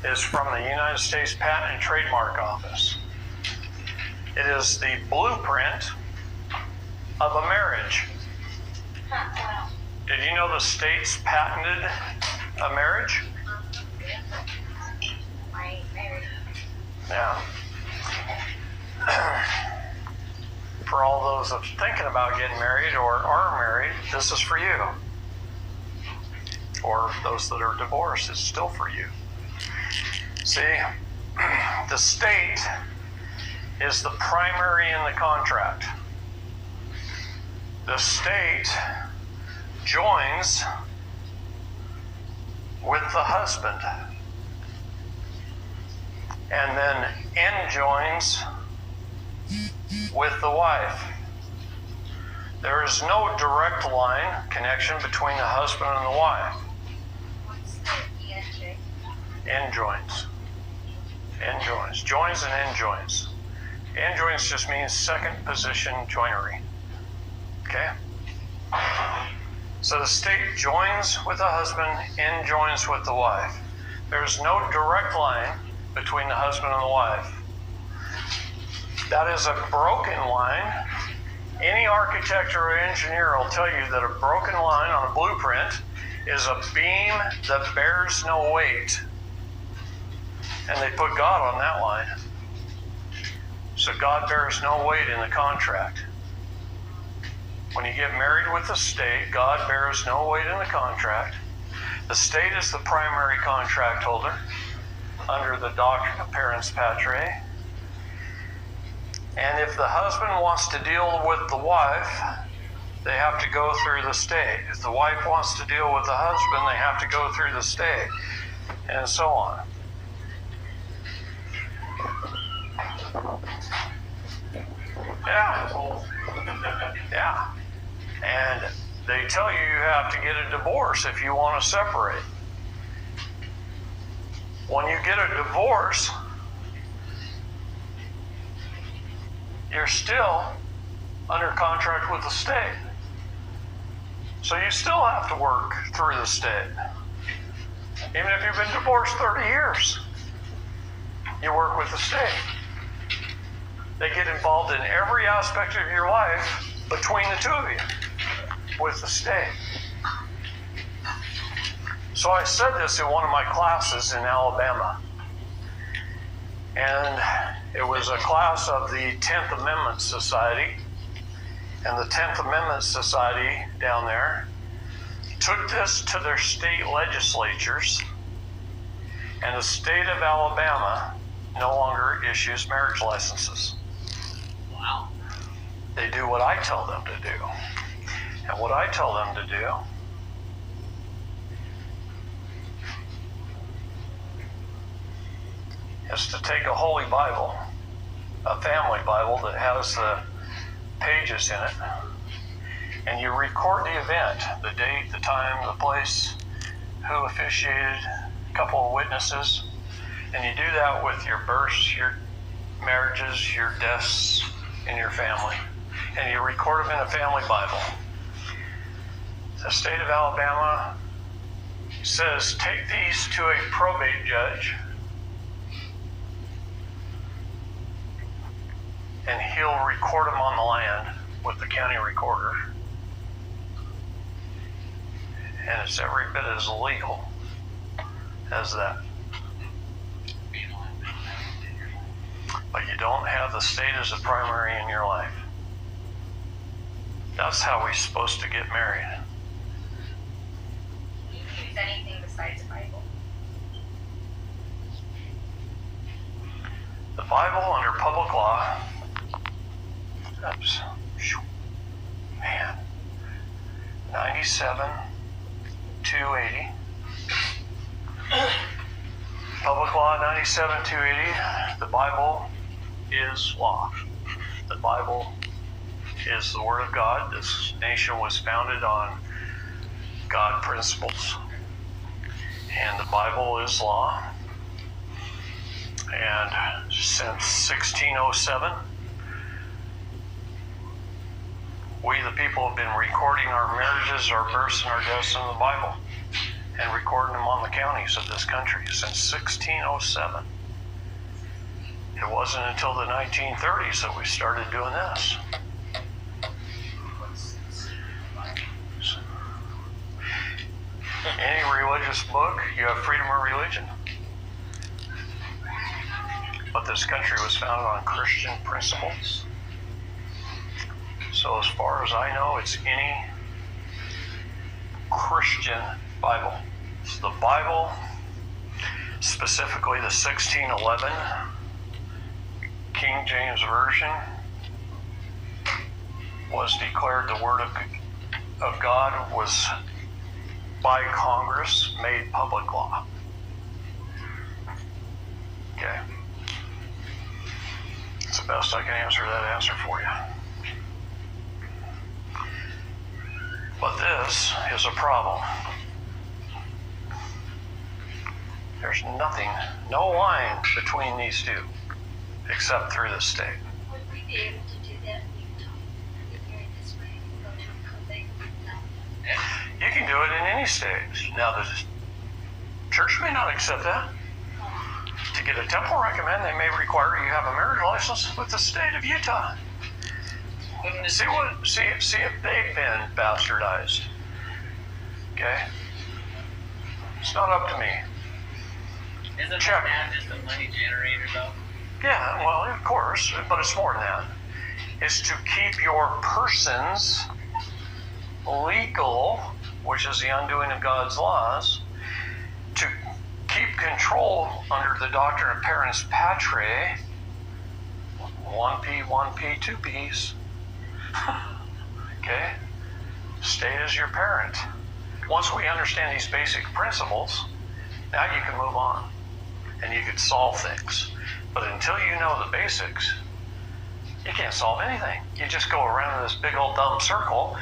is from the United States Patent and Trademark Office. It is the blueprint of a marriage. Wow. Did you know the states patented a marriage? I ain't married. Yeah. For all those that are thinking about getting married or are married, this is for you. Or those that are divorced, it's still for you. See, the state is the primary in the contract. The state joins with the husband and then enjoins with the wife. There is no direct line connection between the husband and the wife. What's the ENJ? Enjoins. Enjoins. Joins and enjoins. Enjoins just means second position joinery. Okay? So the state joins with the husband, enjoins with the wife. There's no direct line between the husband and the wife. That is a broken line. Any architect or engineer will tell you that a broken line on a blueprint is a beam that bears no weight. And they put God on that line. So God bears no weight in the contract. When you get married with the state, God bears no weight in the contract. The state is the primary contract holder under the doctrine of parens patriae. And if the husband wants to deal with the wife, they have to go through the state. If the wife wants to deal with the husband, they have to go through the state, and so on. Yeah. Yeah. And they tell you you have to get a divorce if you want to separate. When you get a divorce, you're still under contract with the state. So you still have to work through the state. Even if you've been divorced 30 years, you work with the state. They get involved in every aspect of your life between the two of you with the state. So I said this in one of my classes in Alabama. And it was a class of the 10th Amendment Society. And the 10th Amendment Society down there took this to their state legislatures. And the state of Alabama no longer issues marriage licenses. Wow. They do what I tell them to do. And what I tell them to do is to take a Holy Bible, a family Bible that has the pages in it, and you record the event, the date, the time, the place, who officiated, a couple of witnesses, and you do that with your births, your marriages, your deaths in your family, and you record them in a family Bible. The state of Alabama says, take these to a probate judge, and he'll record them on the land with the county recorder. And it's every bit as legal as that. But you don't have the state as a primary in your life. That's how we're supposed to get married. You can use anything besides the Bible. The Bible under public law, man, 97, 280. Public law 97, 280, the Bible is law. The Bible is the Word of God. This nation was founded on God principles. And the Bible is law. And since 1607, we the people have been recording our marriages, our births, and our deaths in the Bible. and recording them on the counties of this country since 1607. It wasn't until the 1930s that we started doing this. Any religious book, you have freedom of religion. But this country was founded on Christian principles. So as far as I know, it's any Christian Bible. So the Bible, specifically the 1611 King James Version, was declared the Word of God, was by Congress made public law. Okay. It's the best I can answer that answer for you. But this is a problem. There's nothing, no line between these two, except through the state. Would we be able to do that if you're in this way? Go to Quebec? You can do it in any state. Now, the church may not accept that. To get a temple recommend, they may require you have a marriage license with the state of Utah. See if they've been bastardized. Okay? It's not up to me. Isn't Check. that just a money generator, though? Yeah, well, of course, but it's more than that. It's to keep your persons legal, which is the undoing of God's laws, to keep control under the doctrine of parens patriae, 1P, 1P, 2Ps. Okay? State is your parent. Once we understand these basic principles, now you can move on and you can solve things. But until you know the basics, you can't solve anything. You just go around in this big old dumb circle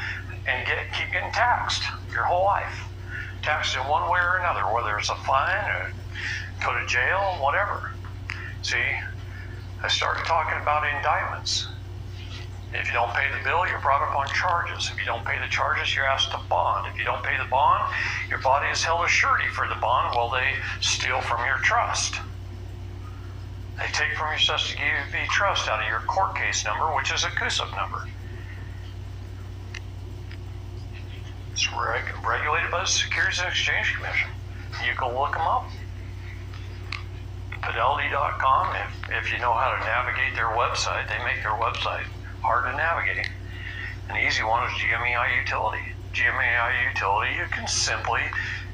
and keep getting taxed your whole life. Taxed in one way or another, whether it's a fine or go to jail, whatever. See, I started talking about indictments. If you don't pay the bill, you're brought up on charges. If you don't pay the charges, you're asked to bond. If you don't pay the bond, your body is held as surety for the bond while they steal from your trust. They take from your subsidiary trust out of your court case number, which is a CUSIP number. It's regulated by the Securities and Exchange Commission. You can look them up. Fidelity.com, if you know how to navigate their website, they make their website hard to navigate. An easy one is GMEI Utility. GMEI Utility, you can simply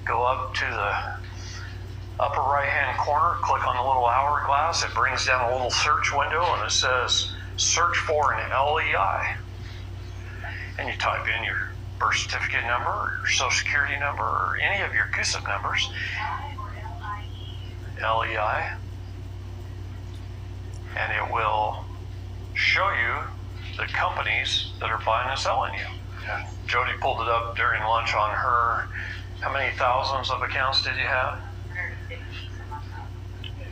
go up to the upper right-hand corner, click on the little hourglass, it brings down a little search window and it says, search for an LEI. And you type in your birth certificate number, or your social security number, or any of your CUSIP numbers. LEI. And it will show you the companies that are buying and selling you. Yeah. Jody pulled it up during lunch on her. How many thousands of accounts did you have? 150.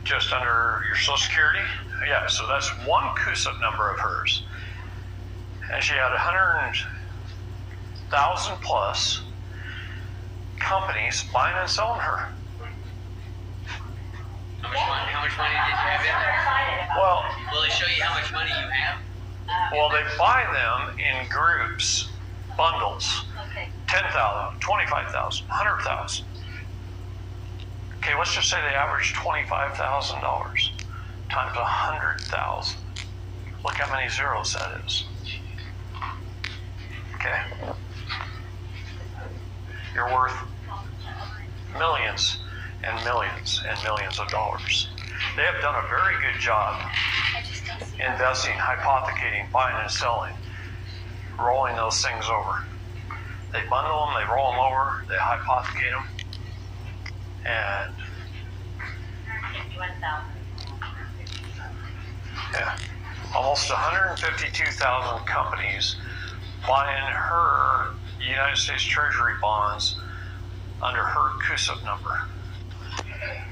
Just under your social security? Yeah, so that's one CUSIP number of hers. And she had 100,000 plus companies buying and selling her. How much money did you have in there? Well, Will it show you how much money you have? well, they buy them in groups, bundles. Okay. 10,000, 25,000, 100,000. Okay, let's just say they average $25,000 times 100,000. Look how many zeros that is. Okay? You're worth millions and millions and millions of dollars. They have done a very good job investing, hypothecating, buying and selling, rolling those things over. They bundle them, they roll them over, they hypothecate them, and 51,000. yeah, almost 152,000 companies buying her United States Treasury bonds under her CUSIP number.